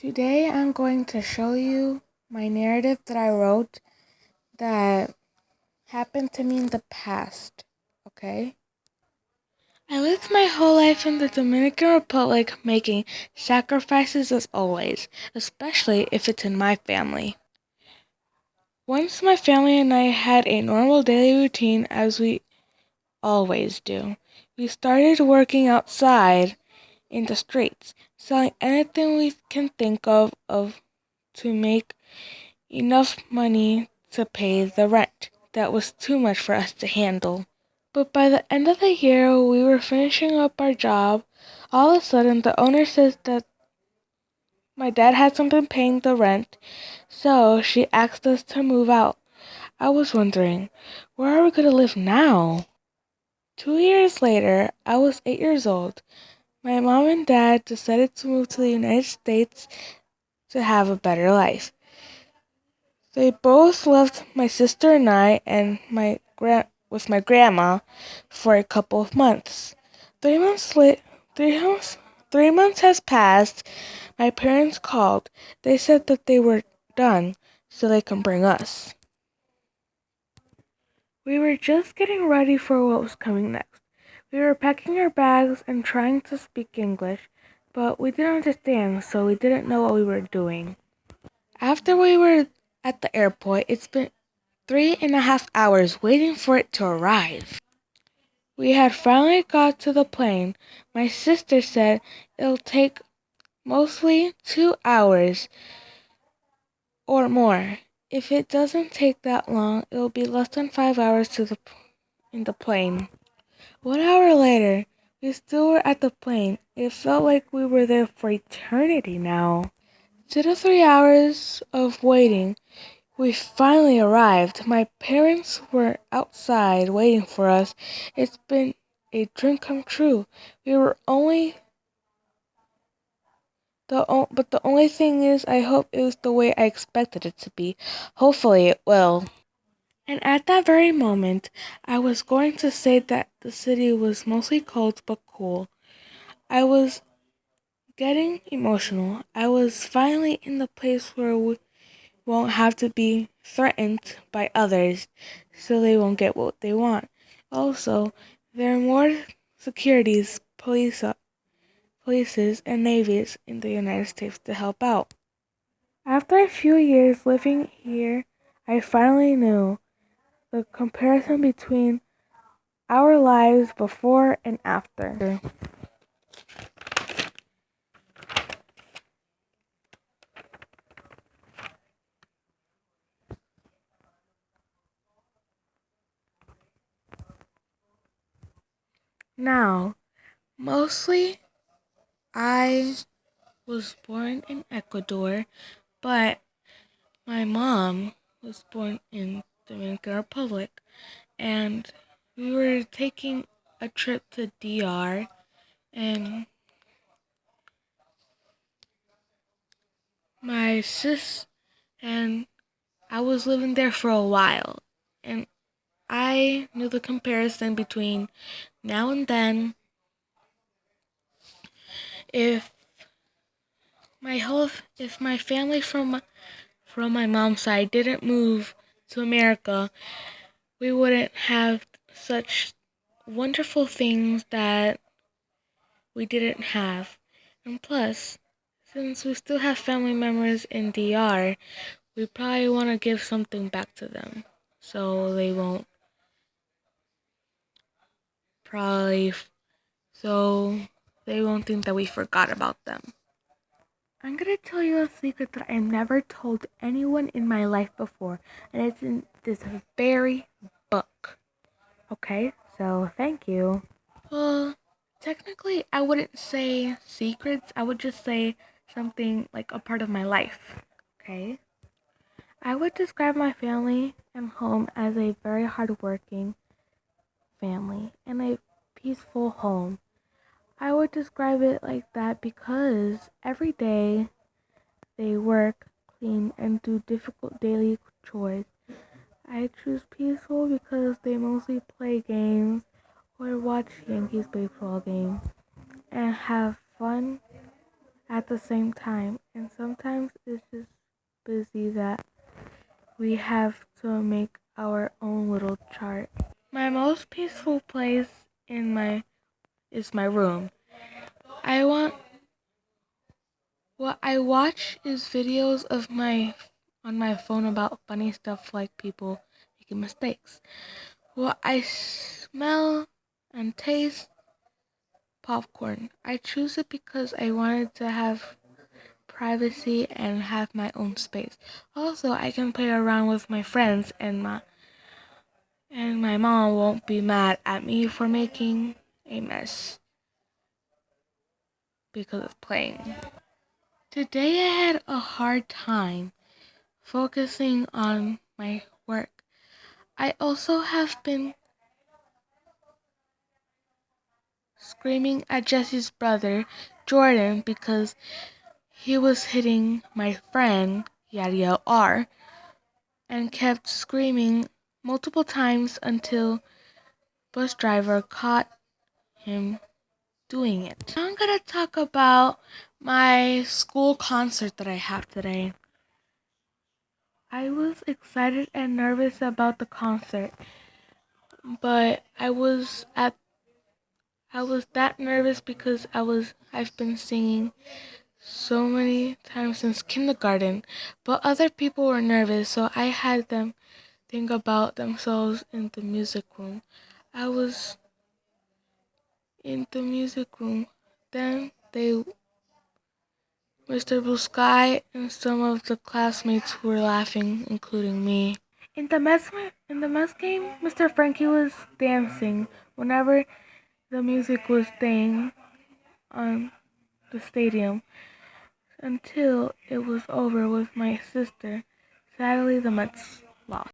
Today I'm going to show you my narrative that I wrote that happened to me in the past, okay? I lived my whole life in the Dominican Republic making sacrifices as always, especially if it's in my family. Once my family and I had a normal daily routine as we always do. We started working outside in the streets, selling anything we can think of to make enough money to pay the rent. That was too much for us to handle. But by the end of the year, we were finishing up our job. All of a sudden, the owner says that my dad hasn't been paying the rent, so she asked us to move out. I was wondering, where are we going to live now? 2 years later, I was 8 years old. My mom and dad decided to move to the United States to have a better life. They both left my sister and I and with my grandma for a couple of months. 3 months late, 3 months, 3 months has passed. My parents called. They said that they were done, so they can bring us. We were just getting ready for what was coming next. We were packing our bags and trying to speak English, but we didn't understand, so we didn't know what we were doing. After we were at the airport, it's been 3.5 hours waiting for it to arrive. We had finally got to the plane. My sister said it'll take mostly 2 hours or more. If it doesn't take that long, it'll be less than 5 hours in the plane. 1 hour later, we still were at the plane. It felt like we were there for eternity now. 2 to 3 hours of waiting, we finally arrived. My parents were outside waiting for us. It's been a dream come true. We were only but the only thing is I hope it was the way I expected it to be. Hopefully it will. And at that very moment, I was going to say that the city was mostly cold but cool. I was getting emotional. I was finally in the place where we won't have to be threatened by others so they won't get what they want. Also, there are more polices, and navies in the United States to help out. After a few years living here, I finally knew the comparison between our lives before and after. Now, mostly I was born in Ecuador, but my mom was born in Dominican Republic, and we were taking a trip to DR, and my sis and I was living there for a while, and I knew the comparison between now and then. If if my family from my mom's side didn't move to America, we wouldn't have such wonderful things that we didn't have. And plus, since we still have family members in DR, we probably want to give something back to them. So they won't probably so they won't think that we forgot about them. I'm gonna tell you a secret that I've never told anyone in my life before, and it's in this very book. Okay, so thank you. Well, technically, I wouldn't say secrets. I would just say something like a part of my life. Okay? I would describe my family and home as a very hardworking family and a peaceful home. I would describe it like that because every day they work, clean, and do difficult daily chores. I choose peaceful because they mostly play games or watch Yankees baseball games and have fun at the same time. And sometimes it's just busy that we have to make our own little chart. My most peaceful place is my room. I want What I watch is videos on my phone about funny stuff like people making mistakes. What I smell and taste popcorn. I choose it because I wanted to have privacy and have my own space. Also, I can play around with my friends and my mom won't be mad at me for making a mess because of playing. Today I had a hard time focusing on my work. I also have been screaming at Jesse's brother, Jordan, because he was hitting my friend, Yadiel R, and kept screaming multiple times until bus driver caught him doing it. Now I'm gonna talk about my school concert that I have today. I was excited and nervous about the concert, but I was that nervous because I've been singing so many times since kindergarten, but other people were nervous, so I had them think about themselves in the music room. I was in the music room. Then Mr. Blue Sky and some of the classmates were laughing, including me. In the mess game, Mr. Frankie was dancing whenever the music was playing on the stadium until it was over with my sister. Sadly, the Mets lost.